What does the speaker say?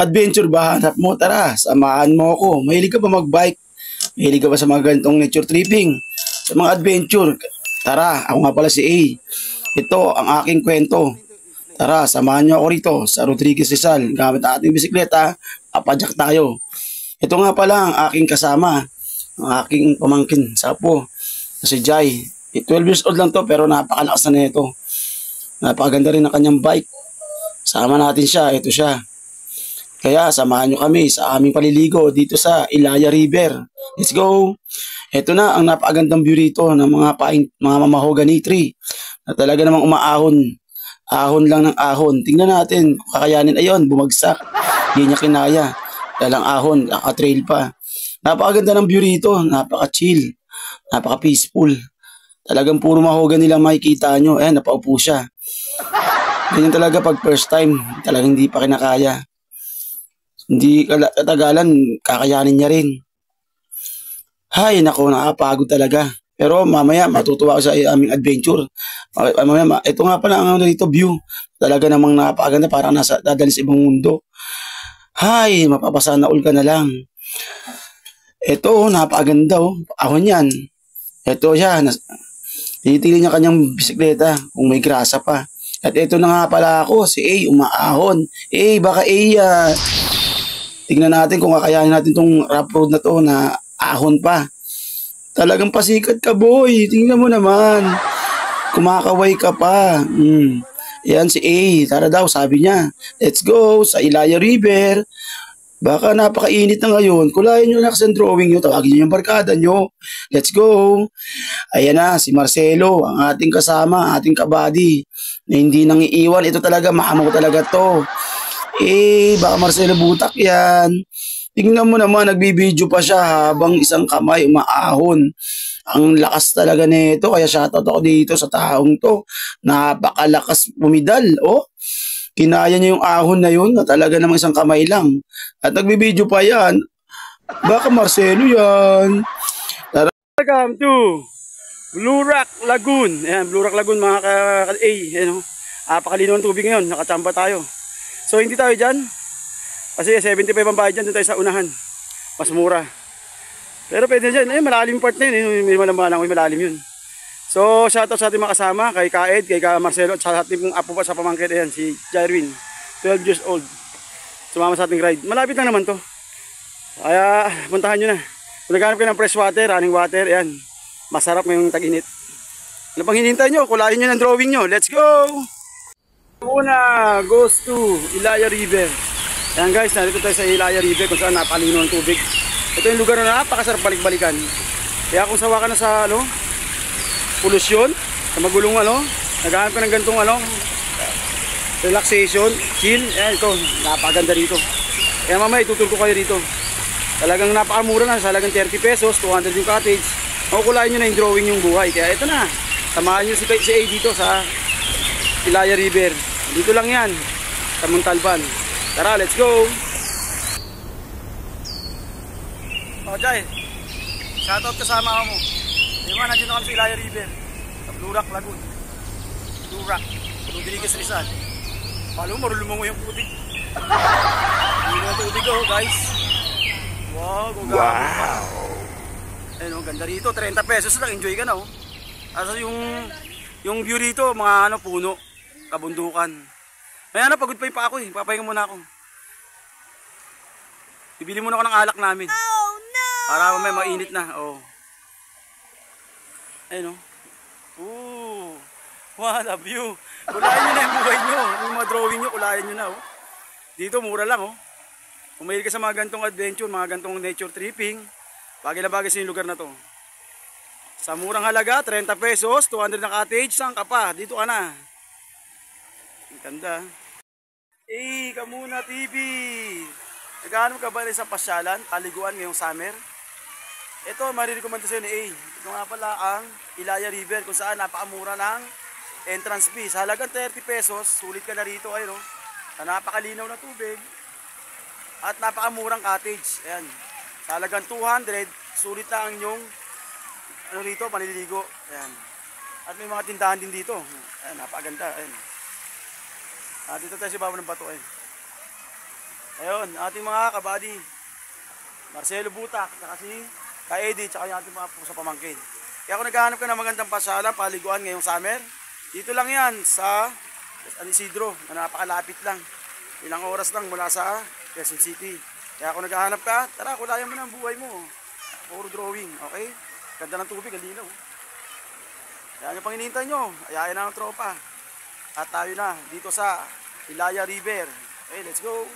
Adventure ba hanap mo? Tara, samahan mo ako. Mahilig ka ba mag-bike? Mahilig ka ba sa mga ganitong nature tripping? Sa mga adventure? Tara, ako nga pala si A. Ito ang aking kwento. Tara, samahan niyo ako rito sa Rodriguez Rizal. Gamit ang ating bisikleta, apadyak tayo. Ito nga pala ang aking kasama, ang aking pamangkin sa apo, na si Jai. 12 years old lang to pero napakalakas na nito. Napakaganda rin ang kanyang bike. Sama natin siya, ito siya. Kaya samahan nyo kami sa aming paliligo dito sa Ilaya River. Let's go! Ito na ang napakagandang view rito ng mga mahogany tree na talaga namang umaahon. Ahon lang ng ahon. Tingnan natin kung kakayanin. Ayun, bumagsak. Hindi niya kinaya. Dalang ahon, naka-trail pa. Napakaganda ng view rito. Napaka-chill. Napaka-peaceful. Talagang puro mahogany lang makikita nyo. Ayan, napaupo siya. Ganyan talaga pag first time. Talagang hindi pa kinakaya. Hindi katagalan, kakayanin niya rin. Hay, nako, nakapagod talaga. Pero mamaya, matutuwa ako sa aming adventure. Mamaya, ito nga pala ang dito view. Talaga namang napakaganda, parang dadali sa ibang mundo. Hay, mapapasana all ka na lang. Ito, napakaganda oh. Ahon yan. Ito siya, tinitingnan niya kanyang bisikleta kung may grasa pa. At ito na nga pala ako, si A, umaahon. Baka A yan. Tingnan natin kung kakayanin natin tong rough road na to na ahon pa. Talagang pasikat ka boy. Tingnan mo naman. Kumakaway ka pa. Yan si A. Tara daw sabi niya. Let's go sa Ilaya River. Baka napakainit na ngayon. Kulayan nyo na kasi drawing nyo. Tawagin nyo yung barkada nyo. Let's go. Ayan na si Marcelo. Ang ating kasama. Ating kabady. Na hindi nang iiwan. Ito talaga. Maamo talaga to. Baka Marcelo butak yan. Tingnan mo naman, nagbibideo pa siya habang isang kamay umaahon. Ang lakas talaga nito, kaya shoutout ako dito sa taong to. Napakalakas pumidal, oh. Kinaya niya yung ahon na yun, na talaga namang isang kamay lang. At nagbibideo pa yan. Baka Marcelo yan. Welcome to Blue Rock Lagoon. Ayan, Blue Rock Lagoon mga ka-A. Ayan, oh. Napakalinaw ng tubig ngayon, nakachamba tayo. So hindi tayo dyan. Kasi 75 ang bayad dyan, doon tayo sa unahan. Mas mura. Pero pwede dyan, malalim part na yun. May malalim yun. So shoutout sa ating mga kasama, kay Kaed, kay Marcelo, at sa ating apo pa sa pamangkin, ayan, si Jarwin, 12 years old. Sumama sa ating ride. Malapit lang naman to. Kaya puntahan nyo na. Kung naghanap kayo ng fresh water, running water, ayan. Masarap ngayong tag-init. Ano pang hinihintay nyo? Kulayin nyo ng drawing nyo. Let's go! Una goes to Ilaya River. Ayan guys, narito tayo sa Ilaya River kung saan napalino ang tubig. Ito yung lugar na napakasarap balik-balikan. Kaya kung sawa ka na sa polusyon, sa magulong naghahanap ka ng ganitong relaxation, chill, ayan ito, napakaganda rito. Kaya mamaya ituturo ko kayo rito. Talagang napakamura na, sa halagang 30 pesos, 200 yung cottage. Makukulayan nyo na yung drawing yung buhay. Kaya ito na, samahan nyo si A dito sa Ilaya River. Dito lang yan, sa Montalban. Tara, let's go! Jai, shoutout kasama mo. Diba, nandiyo na kami sa Ilaya River, sa Blue Rock Lagoon. Blue Rock, Rodriguez Rizal. Palo, marulumang mo yung tubig. Hindi na tubig guys. Wow, wow! Ayun, ganda rito, 30 pesos lang, enjoy ka na Asa yung view rito, mga puno, kabundukan. Kaya pagod pa yung pa ako papahinga muna ako. Bibili muna ako ng alak namin. Oh no! Para may mainit na, Ayun what a view! Kulayan nyo na yung buhay nyo. Yung mga drawing nyo, kulayan nyo na Dito, mura lang Kung mahilig ka sa mga gantong adventure, mga gantong nature tripping, bagay na bagay sa yung lugar na to. Sa murang halaga, 30 pesos, 200 na cottage, saan ka pa? Dito ka na. Ang ganda. Kamuna TV. Naghahanap ka ba rin sa pasyalan, kaliguan ngayong summer? Ito, marirekomenda sa inyo ni A. Ito nga pala ang Ilaya River, kung saan napakamura ng entrance fee. Sa halagang 30 pesos, sulit ka na rito. Ayun, sa napakalinaw na tubig. At napakamurang cottage. Ayan. Sa halagang 200, sulit na ang inyong rito, panililigo. Ayan. At may mga tindahan din dito. Ayan, napakaganda. Ayan. Dito tayo sa baba ng bato. Ayan. Ayun, ating mga kabady. Marcelo Butak, saka si Ka-Eddie, tsaka yung ating mga pusa pamangkin. Kaya kung naghahanap ka ng magandang pasyalan, paliguan ngayong summer, dito lang yan sa San Isidro, na napakalapit lang. Ilang oras lang mula sa Quezon City. Kaya kung naghahanap ka, tara, kulayan mo na ang buhay mo. Puro drawing, okay? Ganda ng tubig, ang linaw. Kaya nyo pang hinihintay nyo, ayayin na ang tropa. At tayo na dito sa Ilaya River. Okay, let's go!